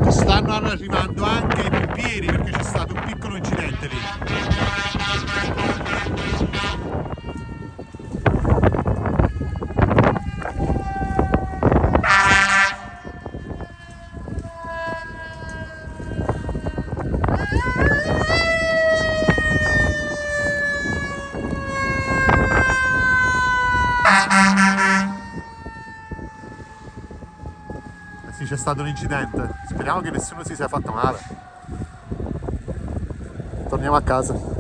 Ecco, stanno arrivando anche i pompieri perché c'è stato un piccolo incidente lì. Sì, c'è stato un incidente. Speriamo che nessuno si sia fatto male. Torniamo a casa.